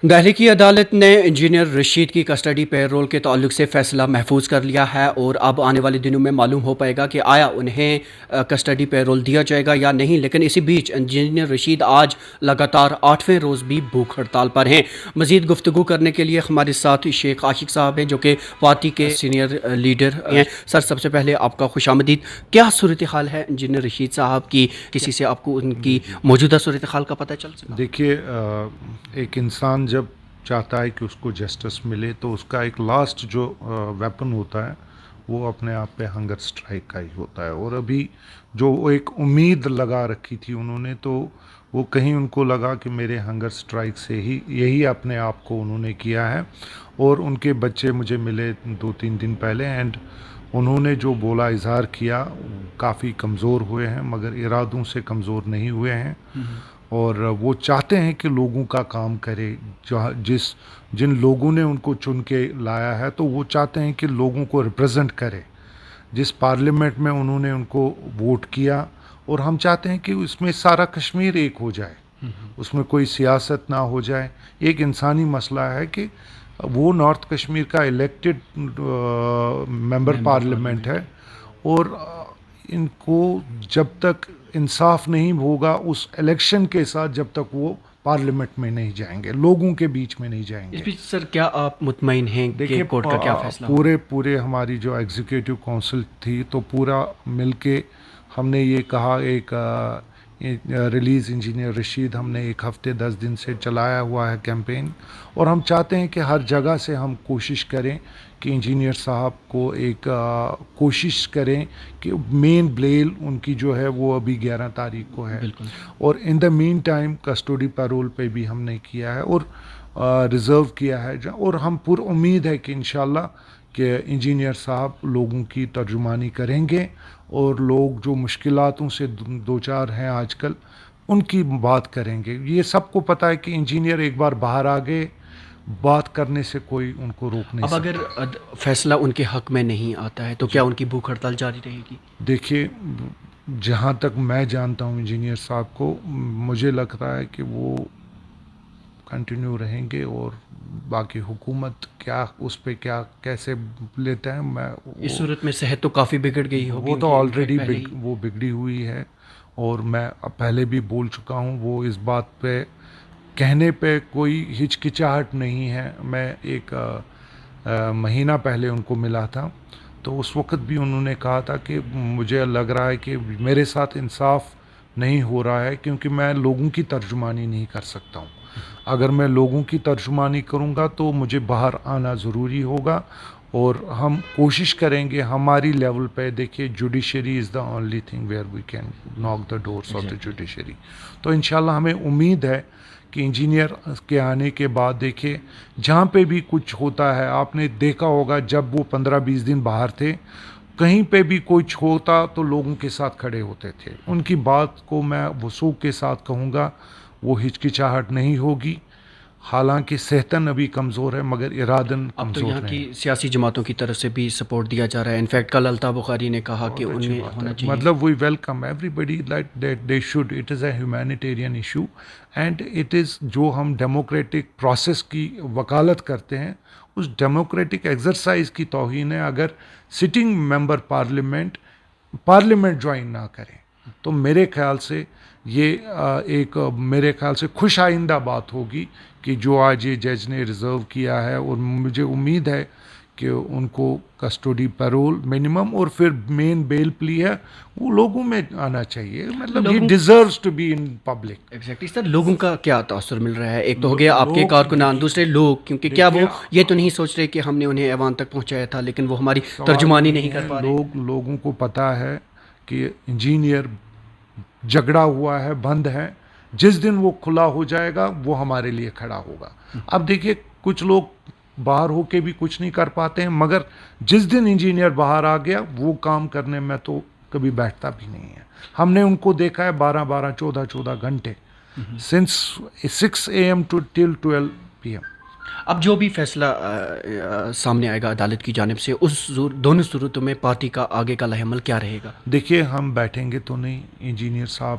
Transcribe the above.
دہلی کی عدالت نے انجینئر رشید کی کسٹڈی پے رول کے تعلق سے فیصلہ محفوظ کر لیا ہے اور اب آنے والے دنوں میں معلوم ہو پائے گا کہ آیا انہیں کسٹڈی پے رول دیا جائے گا یا نہیں. لیکن اسی بیچ انجینئر رشید آج لگاتار 8ویں روز بھی بھوک ہڑتال پر ہیں. مزید گفتگو کرنے کے لیے ہمارے ساتھ شیخ عاشق صاحب ہیں جو کہ پارٹی کے سینئر لیڈر ہیں. سر، سب سے پہلے آپ کا خوش آمدید. کیا صورتحال ہے انجینئر رشید صاحب کی؟ کسی سے آپ کو ان کی موجودہ صورتحال کا پتہ چل سکتا؟ دیکھیے، ایک انسان جب چاہتا ہے کہ اس کو جسٹس ملے تو اس کا ایک لاسٹ جو ویپن ہوتا ہے وہ اپنے آپ پہ ہنگر سٹرائک کا ہی ہوتا ہے. اور ابھی جو ایک امید لگا رکھی تھی انہوں نے، تو وہ کہیں ان کو لگا کہ میرے ہنگر سٹرائک سے ہی یہی اپنے آپ کو انہوں نے کیا ہے. اور ان کے بچے مجھے ملے 2-3 دن پہلے، اینڈ انہوں نے جو بولا، اظہار کیا، کافی کمزور ہوئے ہیں مگر ارادوں سے کمزور نہیں ہوئے ہیں. اور وہ چاہتے ہیں کہ لوگوں کا کام کرے. جن لوگوں نے ان کو چن کے لایا ہے تو وہ چاہتے ہیں کہ لوگوں کو ریپرزنٹ کرے. جس پارلیمنٹ میں انہوں نے ان کو ووٹ کیا، اور ہم چاہتے ہیں کہ اس میں سارا کشمیر ایک ہو جائے، اس میں کوئی سیاست نہ ہو جائے. ایک انسانی مسئلہ ہے کہ وہ نارتھ کشمیر کا الیکٹڈ ممبر پارلیمنٹ ہے، اور ان کو جب تک انصاف نہیں ہوگا اس الیکشن کے ساتھ، جب تک وہ پارلیمنٹ میں نہیں جائیں گے، لوگوں کے بیچ میں نہیں جائیں گے. اس بیچ سر، کیا آپ مطمئن ہیں کہ کورٹ کا کیا فیصلہ؟ پورے ہماری جو ایگزیکٹو کونسل تھی تو پورا مل کے ہم نے یہ کہا، ایک ریلیز انجینئر رشید ہم نے 1 ہفتے 10 دن سے چلایا ہوا ہے کیمپین. اور ہم چاہتے ہیں کہ ہر جگہ سے ہم کوشش کریں کہ انجینئر صاحب کو ایک کوشش کریں کہ مین بلیل ان کی جو ہے وہ ابھی 11 تاریخ کو ہے. اور ان دا مین ٹائم کسٹوڈی پیرول پہ بھی ہم نے کیا ہے اور ریزرو کیا ہے. اور ہم پر امید ہے کہ انشاءاللہ کہ انجینئر صاحب لوگوں کی ترجمانی کریں گے، اور لوگ جو مشکلاتوں سے دوچار ہیں آج کل ان کی بات کریں گے. یہ سب کو پتہ ہے کہ انجینئر ایک بار باہر آ گئے، بات کرنے سے کوئی ان کو روک نہیں اب سکتا. اگر فیصلہ ان کے حق میں نہیں آتا ہے تو کیا ان کی بھوک ہڑتال جاری رہے گی؟ دیکھیے، جہاں تک میں جانتا ہوں انجینئر صاحب کو، مجھے لگتا ہے کہ وہ کنٹینیو رہیں گے. اور باقی حکومت کیا اس پہ کیا کیسے لیتا ہے، میں اس صورت میں صحت تو کافی بگڑ گئی ہوگی. وہ تو آلریڈی وہ بگڑی ہوئی ہے. اور میں پہلے بھی بول چکا ہوں، وہ اس بات پہ کہنے پہ کوئی ہچکچاہٹ نہیں ہے. میں ایک مہینہ پہلے ان کو ملا تھا تو اس وقت بھی انہوں نے کہا تھا کہ مجھے لگ رہا ہے کہ میرے ساتھ انصاف نہیں ہو رہا ہے، کیونکہ میں لوگوں کی ترجمانی نہیں کر سکتا ہوں. اگر میں لوگوں کی ترجمانی کروں گا تو مجھے باہر آنا ضروری ہوگا. اور ہم کوشش کریں گے ہماری لیول پہ. دیکھیے، judiciary is the only thing where we can knock the doors of the judiciary. تو انشاءاللہ ہمیں امید ہے کہ انجینئر کے آنے کے بعد، دیکھیں جہاں پہ بھی کچھ ہوتا ہے، آپ نے دیکھا ہوگا جب وہ 15-20 دن باہر تھے، کہیں پہ بھی کچھ ہوتا تو لوگوں کے ساتھ کھڑے ہوتے تھے. ان کی بات کو میں وثوق کے ساتھ کہوں گا، وہ ہچکچاہٹ نہیں ہوگی. حالانکہ صحتاً ابھی کمزور ہے مگر اراداً اب تو کمزور یہاں نہیں. کی سیاسی جماعتوں کی طرف سے بھی سپورٹ دیا جا رہا ہے. انفیکٹ کل الطاف بخاری نے کہا کہ ان میں ہونا چاہیے. مطلب we welcome everybody that they should. It is a humanitarian issue and it is جو ہم ڈیموکریٹک پروسیس کی وکالت کرتے ہیں، اس ڈیموکریٹک ایکسرسائز کی توہین ہے اگر سٹنگ ممبر پارلیمنٹ جوائن نہ کریں. تو میرے خیال سے یہ میرے خیال سے خوش آئندہ بات ہوگی کہ جو آج یہ جج نے ریزرو کیا ہے. اور مجھے امید ہے کہ ان کو کسٹوڈی پیرول منیمم اور پھر مین بیل پلی ہے وہ لوگوں میں آنا چاہیے. مطلب he deserves to be in public. Exactly sir, لوگوں کا کیا تاثر مل رہا ہے؟ ایک تو ہو گیا آپ کے کارکنان، دوسرے لوگ، کیونکہ کیا وہ یہ تو نہیں سوچ رہے کہ ہم نے انہیں ایوان تک پہنچایا تھا لیکن وہ ہماری ترجمانی نہیں کر پا رہے. لوگوں کو پتہ ہے کہ انجینئر جھگڑا ہوا ہے، بند ہے. جس دن وہ کھلا ہو جائے گا وہ ہمارے لیے کھڑا ہوگا. اب دیکھیے، کچھ لوگ باہر ہو کے بھی کچھ نہیں کر پاتے ہیں، مگر جس دن انجینئر باہر آ گیا وہ کام کرنے میں تو کبھی بیٹھتا بھی نہیں ہے. ہم نے ان کو دیکھا ہے 12-12 14 گھنٹے سنس 6 AM ٹل 12 PM. اب جو بھی فیصلہ سامنے آئے گا عدالت کی جانب سے، اس دونوں صورتوں میں پارٹی کا آگے کا لائحہ عمل کیا رہے گا؟ دیکھیے، ہم بیٹھیں گے تو نہیں. انجینئر صاحب